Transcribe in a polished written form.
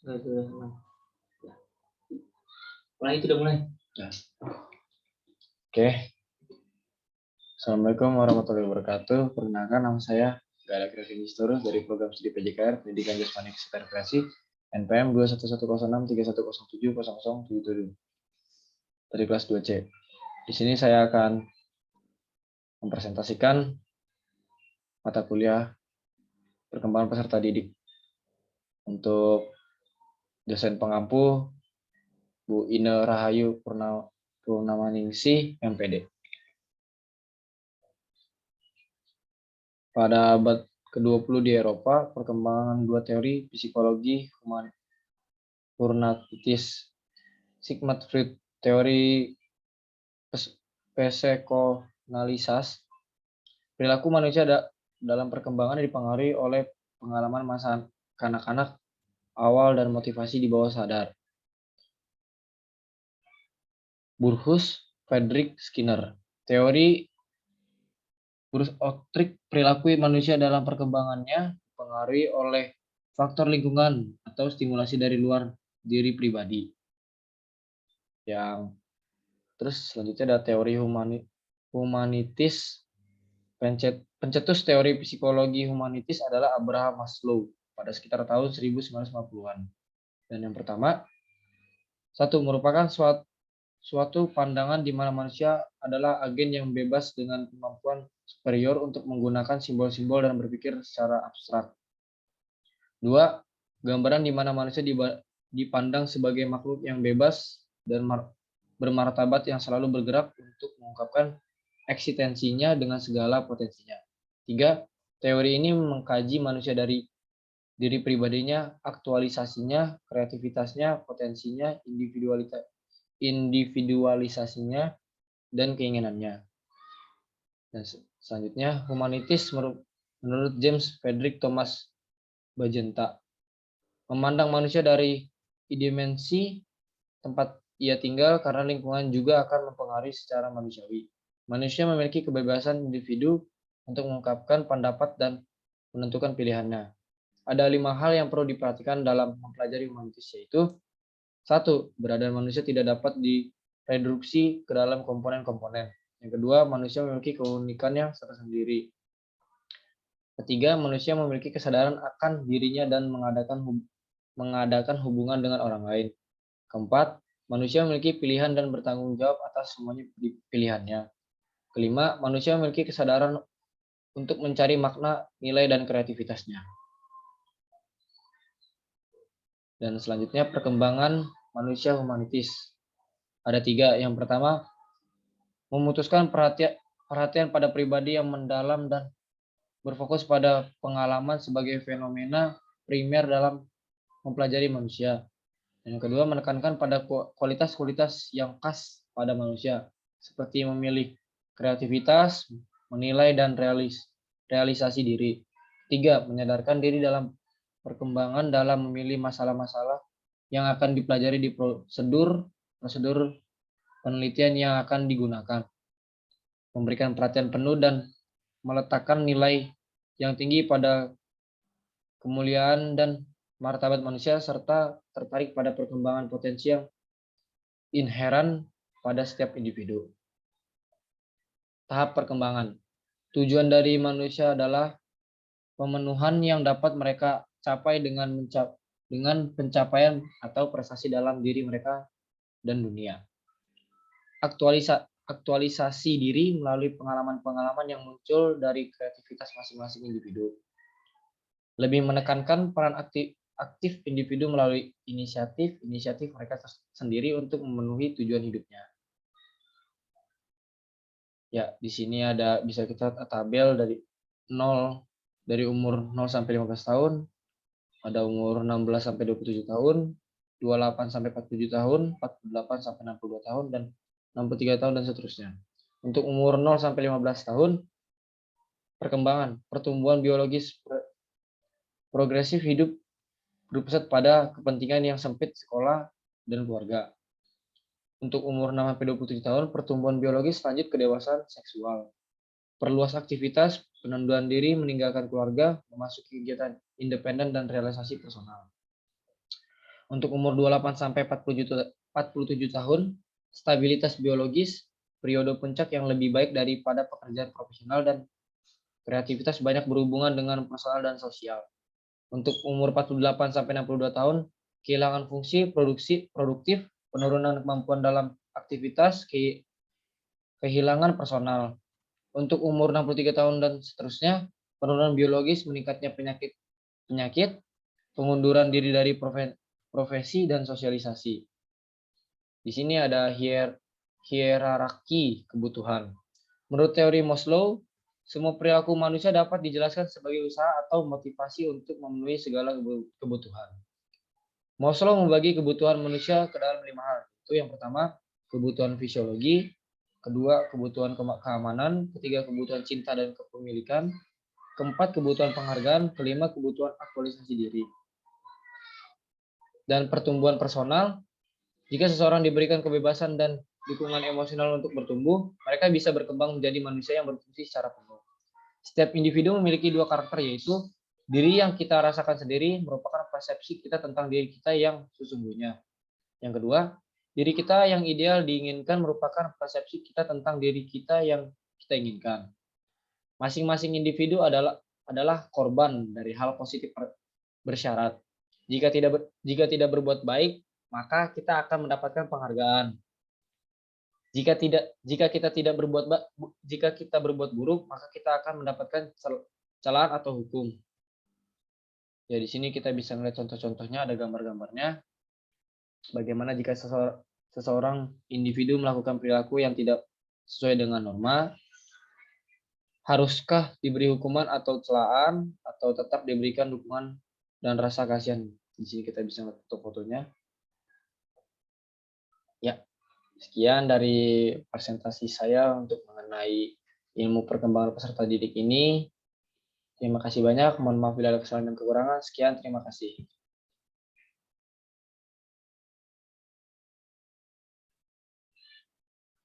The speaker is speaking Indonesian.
Sudah. Mulai itu udah mulai. Ya. Oke. Assalamualaikum warahmatullahi wabarakatuh. Perkenalkan, nama saya Galak Revinistor dari program studi PJKR Pendidikan Jasmani Kesehatan Rekreasi NPM 211063070077 dari kelas 2C. Di sini saya akan mempresentasikan mata kuliah perkembangan peserta didik. Untuk dosen pengampu Bu Ine Rahayu Purnamaningsih, MPD. Pada abad ke-20 di Eropa, perkembangan dua teori psikologi humanitis Sigmund Freud, teori psikoanalisis perilaku manusia dalam perkembangan dipengaruhi oleh pengalaman masa kanak-kanak awal dan motivasi di bawah sadar. Burhus Frederick Skinner, teori Burus-Ottrik, perilaku manusia dalam perkembangannya dipengaruhi oleh faktor lingkungan atau stimulasi dari luar diri pribadi. Yang terus selanjutnya ada teori humanitis. Pencetus teori psikologi humanitis adalah Abraham Maslow pada sekitar tahun 1950-an. Dan yang pertama, merupakan suatu pandangan di mana manusia adalah agen yang bebas dengan kemampuan superior untuk menggunakan simbol-simbol dan berpikir secara abstrak. 2. Gambaran di mana manusia dipandang sebagai makhluk yang bebas dan bermartabat yang selalu bergerak untuk mengungkapkan eksistensinya dengan segala potensinya. 3. Teori ini mengkaji manusia dari diri pribadinya, aktualisasinya, kreativitasnya, potensinya, individualisasinya, dan keinginannya. Dan selanjutnya, humanitis menurut James Frederick Thomas Bajenta memandang manusia dari dimensi tempat ia tinggal karena lingkungan juga akan mempengaruhi secara manusiawi. Manusia memiliki kebebasan individu untuk mengungkapkan pendapat dan menentukan pilihannya. Ada 5 hal yang perlu diperhatikan dalam mempelajari humanitis, yaitu 1. Keberadaan manusia tidak dapat direduksi ke dalam komponen-komponen. Yang kedua, manusia memiliki keunikannya tersendiri. Ketiga, manusia memiliki kesadaran akan dirinya dan mengadakan hubungan dengan orang lain. Keempat, manusia memiliki pilihan dan bertanggung jawab atas semuanya pilihannya. Kelima, manusia memiliki kesadaran untuk mencari makna, nilai, dan kreativitasnya. Dan selanjutnya, perkembangan manusia humanitis. Ada 3. Yang pertama, memutuskan perhatian pada pribadi yang mendalam dan berfokus pada pengalaman sebagai fenomena primer dalam mempelajari manusia. Dan yang kedua, menekankan pada kualitas-kualitas yang khas pada manusia, seperti memilih kreativitas, menilai, dan realisasi diri. 3. Menyadarkan diri dalam perkembangan dalam memilih masalah-masalah yang akan dipelajari di prosedur penelitian yang akan digunakan. Memberikan perhatian penuh dan meletakkan nilai yang tinggi pada kemuliaan dan martabat manusia serta tertarik pada perkembangan potensi yang inheran pada setiap individu. Tahap perkembangan. Tujuan dari manusia adalah pemenuhan yang dapat mereka capai dengan pencapaian atau prestasi dalam diri mereka dan dunia. Aktualisasi diri melalui pengalaman-pengalaman yang muncul dari kreativitas masing-masing individu. Lebih menekankan peran aktif individu melalui inisiatif mereka sendiri untuk memenuhi tujuan hidupnya. Ya, di sini bisa kita tabel dari umur 0 sampai 15 tahun, ada umur 16 sampai 27 tahun, 28 sampai 47 tahun, 48 sampai 62 tahun, dan 63 tahun dan seterusnya. Untuk umur 0 sampai 15 tahun, perkembangan, pertumbuhan biologis progresif hidup berpusat pada kepentingan yang sempit sekolah dan keluarga. Untuk umur 6 sampai 27 tahun, pertumbuhan biologis lanjut ke dewasaan seksual. Perluas aktivitas, penentuan diri, meninggalkan keluarga, memasuki kegiatan independen dan realisasi personal. Untuk umur 28 sampai 47 tahun, stabilitas biologis, periode puncak yang lebih baik daripada pekerjaan profesional, dan kreativitas banyak berhubungan dengan personal dan sosial. Untuk umur 48 sampai 62 tahun, kehilangan fungsi produktif, penurunan kemampuan dalam aktivitas, kehilangan personal. Untuk umur 63 tahun dan seterusnya, penurunan biologis, meningkatnya penyakit, pengunduran diri dari profesi dan sosialisasi. Di sini ada hierarki kebutuhan. Menurut teori Maslow, semua perilaku manusia dapat dijelaskan sebagai usaha atau motivasi untuk memenuhi segala kebutuhan. Maslow membagi kebutuhan manusia ke dalam 5 hal. Itu yang pertama, kebutuhan fisiologi, kedua, kebutuhan keamanan, ketiga, kebutuhan cinta dan kepemilikan, keempat, kebutuhan penghargaan, kelima, kebutuhan aktualisasi diri. Dan pertumbuhan personal, jika seseorang diberikan kebebasan dan dukungan emosional untuk bertumbuh, mereka bisa berkembang menjadi manusia yang berfungsi secara penuh. Setiap individu memiliki 2 karakter, yaitu diri yang kita rasakan sendiri merupakan persepsi kita tentang diri kita yang sesungguhnya. Yang kedua, diri kita yang ideal diinginkan merupakan persepsi kita tentang diri kita yang kita inginkan. Masing-masing individu adalah korban dari hal positif bersyarat. Jika tidak berbuat baik, maka kita akan mendapatkan penghargaan. Jika kita berbuat buruk, maka kita akan mendapatkan celaan atau hukum. Ya, di sini kita bisa melihat contoh-contohnya, ada gambar-gambarnya. Bagaimana jika seseorang individu melakukan perilaku yang tidak sesuai dengan norma, haruskah diberi hukuman atau celaan, atau tetap diberikan dukungan dan rasa kasihan? Di sini kita bisa melihat foto-fotonya. Ya, sekian dari presentasi saya untuk mengenai ilmu perkembangan peserta didik ini. Terima kasih banyak. Mohon maaf bila ada kesalahan dan kekurangan. Sekian, terima kasih.